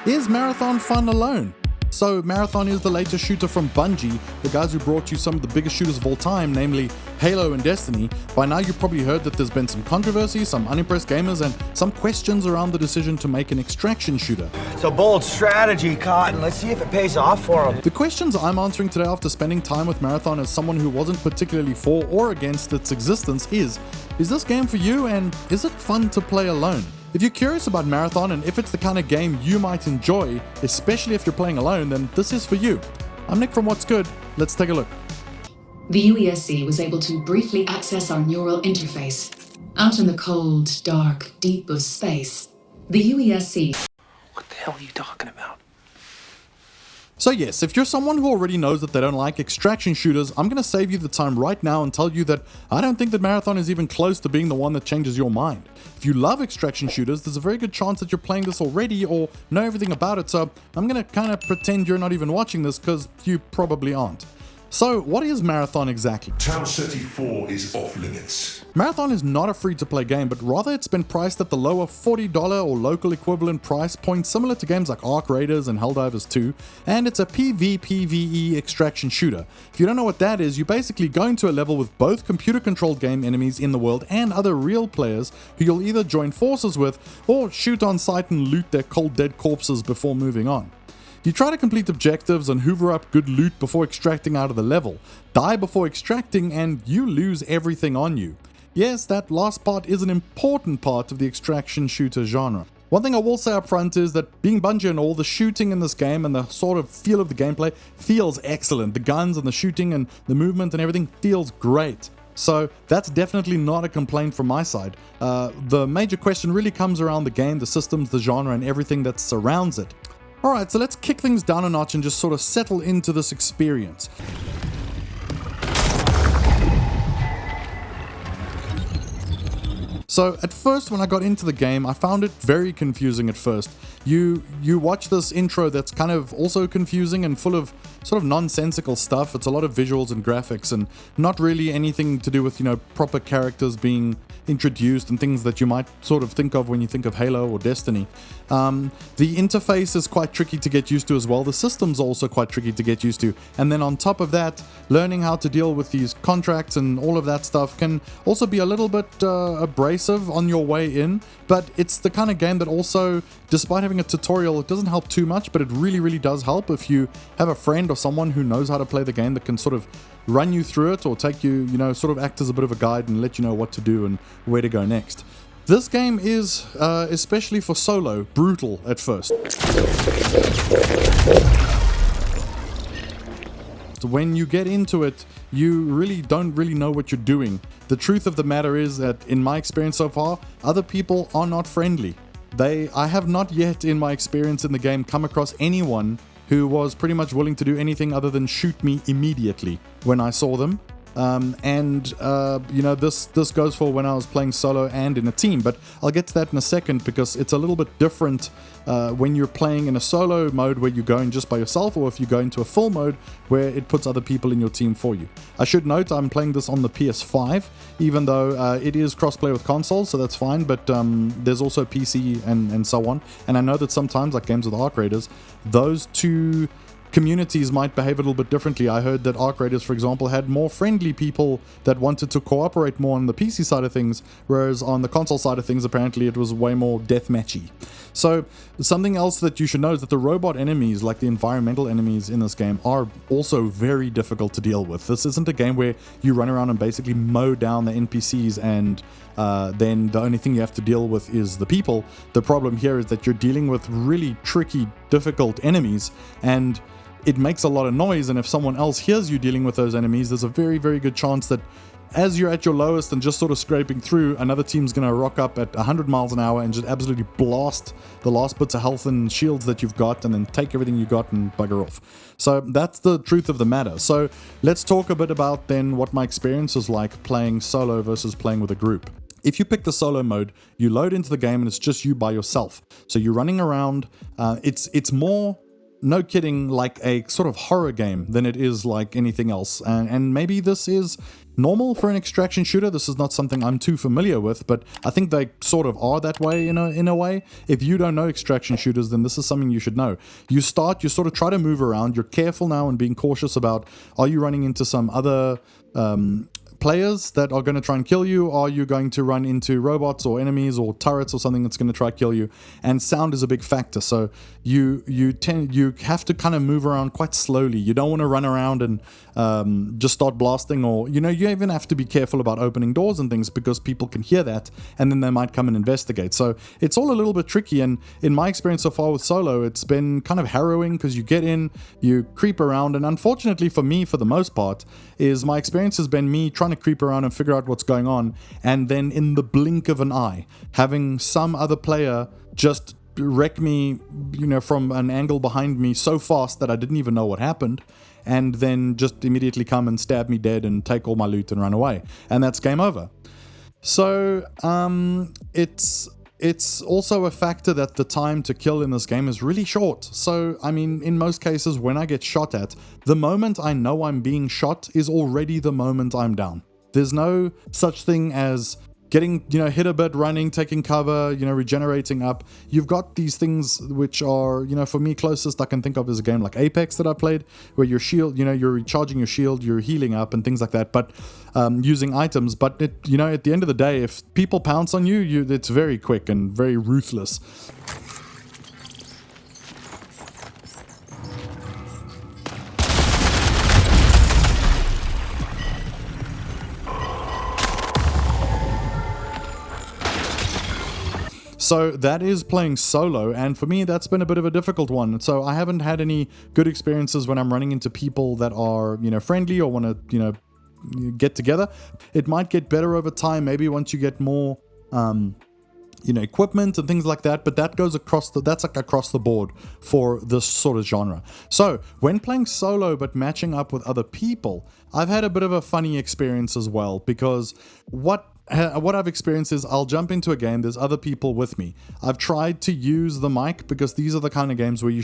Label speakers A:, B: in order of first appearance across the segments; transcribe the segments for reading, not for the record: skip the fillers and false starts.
A: Is Marathon fun alone? So Marathon is the latest shooter from Bungie, the guys who brought you some of the biggest shooters of all time, namely Halo and Destiny. By now you've probably heard that there's been some controversy, some unimpressed gamers, and some questions around the decision to make an extraction shooter.
B: It's a bold strategy, Cotton. Let's see if it pays off for them.
A: The questions I'm answering today after spending time with Marathon as someone who wasn't particularly for or against its existence is this game for you, and is it fun to play alone? If you're curious about Marathon and if it's the kind of game you might enjoy, especially if you're playing alone, then this is for you. I'm Nick from What's Good. Let's take a look.
C: The UESC was able to briefly access our neural interface. Out in the cold, dark, deep of space, the UESC...
D: What the hell are you talking about?
A: So yes, if you're someone who already knows that they don't like extraction shooters, I'm going to save you the time right now and tell you that I don't think that Marathon is even close to being the one that changes your mind. If you love extraction shooters, there's a very good chance that you're playing this already or know everything about it, so I'm going to kind of pretend you're not even watching this because you probably aren't. So what is Marathon exactly?
E: Town City 4 is off limits.
A: Marathon is not a free-to-play game, but rather it's been priced at the lower $40 or local equivalent price point similar to games like Arc Raiders and Helldivers 2, and it's a PvPvE extraction shooter. If you don't know what that is, you basically go into a level with both computer-controlled game enemies in the world and other real players who you'll either join forces with or shoot on sight and loot their cold dead corpses before moving on. You try to complete objectives and hoover up good loot before extracting out of the level, die before extracting, and you lose everything on you. Yes, that last part is an important part of the extraction shooter genre. One thing I will say up front is that being Bungie and all, the shooting in this game and the sort of feel of the gameplay feels excellent. The guns and the shooting and the movement and everything feels great. So that's definitely not a complaint from my side. The major question really comes around the game, the systems, the genre, and everything that surrounds it. Alright, so let's kick things down a notch and just sort of settle into this experience. So at first when I got into the game, I found it very confusing at first. You watch this intro that's kind of also confusing and full of sort of nonsensical stuff. It's a lot of visuals and graphics and not really anything to do with, proper characters being introduced and things that you might sort of think of when you think of Halo or Destiny. The interface is quite tricky to get used to as well. The system's also quite tricky to get used to. And then on top of that, learning how to deal with these contracts and all of that stuff can also be a little bit abrasive on your way in. But it's the kind of game that also, despite having a tutorial, it doesn't help too much, but it really, really does help if you have a friend or someone who knows how to play the game that can sort of run you through it or take you, sort of act as a bit of a guide and let you know what to do and where to go next. This game is, especially for solo, brutal at first. When you get into it, you really don't know what you're doing. The truth of the matter is that, in my experience so far, other people are not friendly. I have not yet, in my experience in the game, come across anyone who was pretty much willing to do anything other than shoot me immediately when I saw them. This goes for when I was playing solo and in a team, but I'll get to that in a second because it's a little bit different when you're playing in a solo mode where you're going just by yourself, or if you go into a full mode where it puts other people in your team for you. I should note I'm playing this on the PS5, even though it is crossplay with consoles, so that's fine, but there's also PC and so on. And I know that sometimes, like games with Arc Raiders, those two communities might behave a little bit differently. I heard that Arc Raiders, for example, had more friendly people that wanted to cooperate more on the PC side of things, whereas on the console side of things, apparently it was way more deathmatchy. So something else that you should know is that the robot enemies, like the environmental enemies in this game, are also very difficult to deal with. This isn't a game where you run around and basically mow down the NPCs and then the only thing you have to deal with is the people. The problem here is that you're dealing with really tricky, difficult enemies, and it makes a lot of noise, and if someone else hears you dealing with those enemies, there's a very, very good chance that as you're at your lowest and just sort of scraping through, another team's going to rock up at 100 miles an hour and just absolutely blast the last bits of health and shields that you've got and then take everything you got and bugger off. So that's the truth of the matter. So let's talk a bit about then what my experience was like playing solo versus playing with a group. If you pick the solo mode, you load into the game and it's just you by yourself. So you're running around. It's more no kidding, like a sort of horror game than it is like anything else. And maybe this is normal for an extraction shooter. This is not something I'm too familiar with, but I think they sort of are that way in a way. If you don't know extraction shooters, then this is something you should know. You sort of try to move around. You're careful now and being cautious about, are you running into some other players that are going to try and kill you? Are you going to run into robots or enemies or turrets or something that's going to try to kill you? And sound is a big factor, so you have to kind of move around quite slowly. You don't want to run around and just start blasting, or you even have to be careful about opening doors and things, because people can hear that and then they might come and investigate. So it's all a little bit tricky, and in my experience so far with solo, it's been kind of harrowing, because you get in, you creep around, and unfortunately for me, for the most part, is my experience has been me trying to creep around and figure out what's going on, and then in the blink of an eye, having some other player just wreck me, from an angle behind me so fast that I didn't even know what happened, and then just immediately come and stab me dead and take all my loot and run away, and that's game over. So it's also a factor that the time to kill in this game is really short. So, I mean, in most cases, when I get shot at, the moment I know I'm being shot is already the moment I'm down. There's no such thing as getting, hit a bit, running, taking cover, regenerating up. You've got these things which are, for me, closest I can think of is a game like Apex that I played, where your shield, you're recharging your shield, you're healing up and things like that, but using items. But, at the end of the day, if people pounce on you, it's very quick and very ruthless. So that is playing solo, and for me that's been a bit of a difficult one. So I haven't had any good experiences when I'm running into people that are, friendly or want to, get together. It might get better over time, maybe once you get more equipment and things like that, but that goes that's like across the board for this sort of genre. So when playing solo but matching up with other people, I've had a bit of a funny experience as well, because what I've experienced is I'll jump into a game, there's other people with me. I've tried to use the mic, because these are the kind of games where you're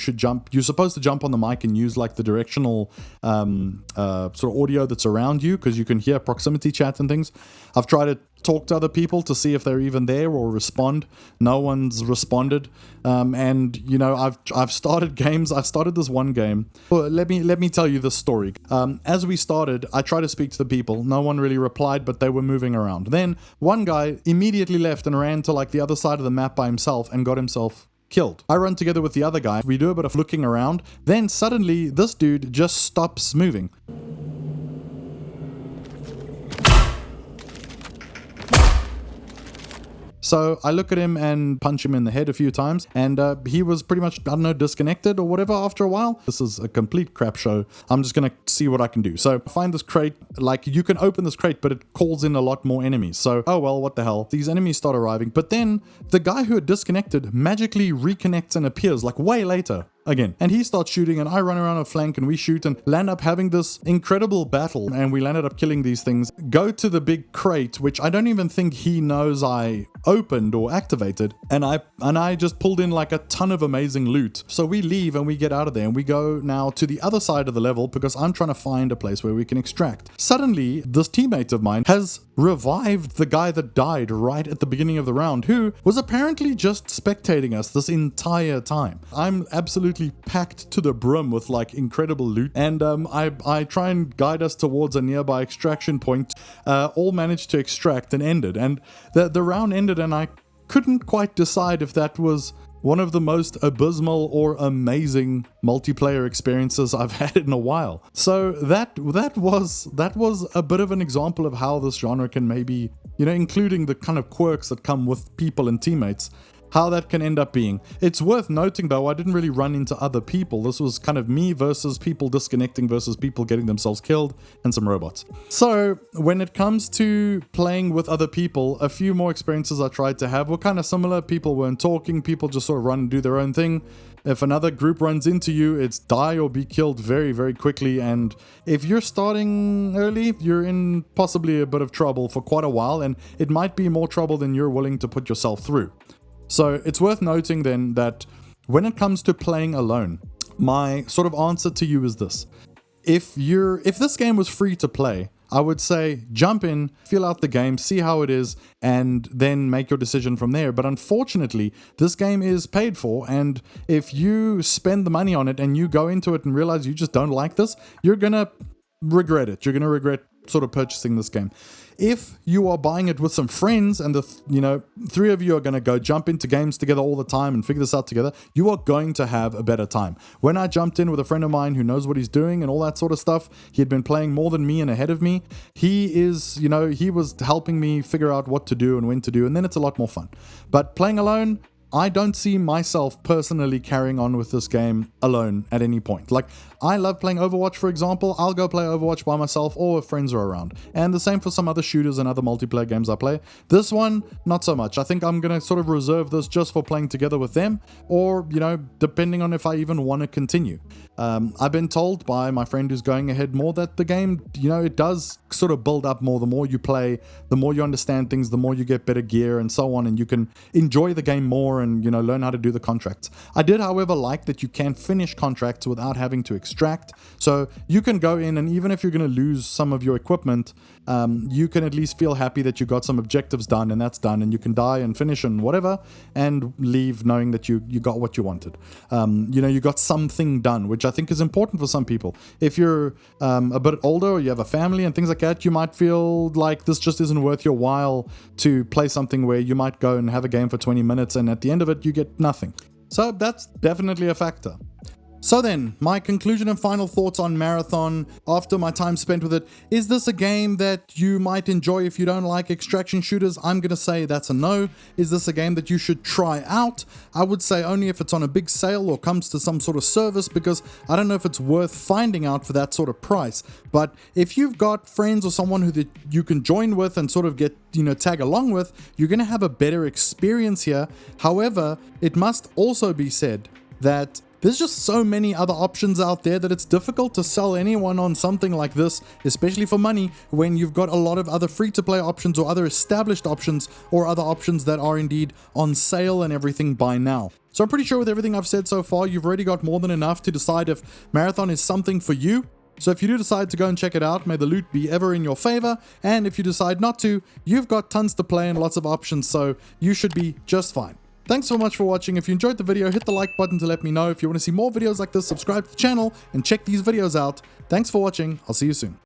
A: supposed to jump on the mic and use like the directional sort of audio that's around you, because you can hear proximity chat and things. I've tried to talk to other people to see if they're even there or respond. No one's responded. And I've started games. I started this one game. Well, let me tell you the story. As we started, I tried to speak to the people. No one really replied, but they were moving around. Then one guy immediately left and ran to like the other side of the map by himself and got himself killed. I run together with the other guy. We do a bit of looking around. Then suddenly this dude just stops moving. So I look at him and punch him in the head a few times, and he was pretty much, disconnected or whatever after a while. This is a complete crap show. I'm just going to see what I can do. So I find this crate, like you can open this crate, but it calls in a lot more enemies. So, oh well, what the hell? These enemies start arriving, but then the guy who had disconnected magically reconnects and appears like way later again, and he starts shooting, and I run around a flank and we shoot and land up having this incredible battle, and we landed up killing these things. Go to the big crate, which I don't even think he knows I opened or activated, and I just pulled in like a ton of amazing loot. So we leave and we get out of there, and we go now to the other side of the level, because I'm trying to find a place where we can extract. Suddenly this teammate of mine has revived the guy that died right at the beginning of the round, who was apparently just spectating us this entire time. I'm absolutely packed to the brim with like incredible loot, and I try and guide us towards a nearby extraction point. All managed to extract and ended, and the round ended, and I couldn't quite decide if that was one of the most abysmal or amazing multiplayer experiences I've had in a while. So that was a bit of an example of how this genre can maybe, including the kind of quirks that come with people and teammates, how that can end up being. It's worth noting though, I didn't really run into other people. This was kind of me versus people disconnecting versus people getting themselves killed and some robots. So when it comes to playing with other people, a few more experiences I tried to have were kind of similar. People weren't talking, people just sort of run and do their own thing. If another group runs into you, it's die or be killed very, very quickly. And if you're starting early, you're in possibly a bit of trouble for quite a while, and it might be more trouble than you're willing to put yourself through. So it's worth noting then that when it comes to playing alone, my sort of answer to you is this. If this game was free to play, I would say jump in, feel out the game, see how it is, and then make your decision from there. But unfortunately, this game is paid for, and if you spend the money on it and you go into it and realize you just don't like this, you're gonna regret it. You're gonna regret sort of purchasing this game. If you are buying it with some friends and the three of you are going to go jump into games together all the time and figure this out together, you are going to have a better time. When I jumped in with a friend of mine who knows what he's doing and all that sort of stuff, he had been playing more than me and ahead of me. He was helping me figure out what to do and when to do, and then it's a lot more fun. But playing alone, I don't see myself personally carrying on with this game alone at any point. Like, I love playing Overwatch, for example. I'll go play Overwatch by myself or if friends are around. And the same for some other shooters and other multiplayer games I play. This one, not so much. I think I'm going to sort of reserve this just for playing together with them, or, depending on if I even want to continue. I've been told by my friend who's going ahead more that the game, it does sort of build up more. The more you play, the more you understand things, the more you get better gear and so on, and you can enjoy the game more and learn how to do the contracts. I did, however, like that you can finish contracts without having to extract, so you can go in, and even if you're going to lose some of your equipment, you can at least feel happy that you got some objectives done, and that's done, and you can die and finish and whatever and leave knowing that you got what you wanted. You got something done, which I think is important for some people. If you're a bit older or you have a family and things like that, you might feel like this just isn't worth your while to play something where you might go and have a game for 20 minutes and at the end of it you get nothing. So that's definitely a factor. So then, my conclusion and final thoughts on Marathon after my time spent with it. Is this a game that you might enjoy if you don't like extraction shooters? I'm going to say that's a no. Is this a game that you should try out? I would say only if it's on a big sale or comes to some sort of service, because I don't know if it's worth finding out for that sort of price. But if you've got friends or someone who you can join with and sort of get, tag along with, you're going to have a better experience here. However, it must also be said that there's just so many other options out there that it's difficult to sell anyone on something like this, especially for money, when you've got a lot of other free-to-play options or other established options or other options that are indeed on sale and everything by now. So I'm pretty sure with everything I've said so far, you've already got more than enough to decide if Marathon is something for you. So if you do decide to go and check it out, may the loot be ever in your favor. And if you decide not to, you've got tons to play and lots of options, so you should be just fine. Thanks so much for watching. If you enjoyed the video, hit the like button to let me know. If you want to see more videos like this, subscribe to the channel and check these videos out. Thanks for watching. I'll see you soon.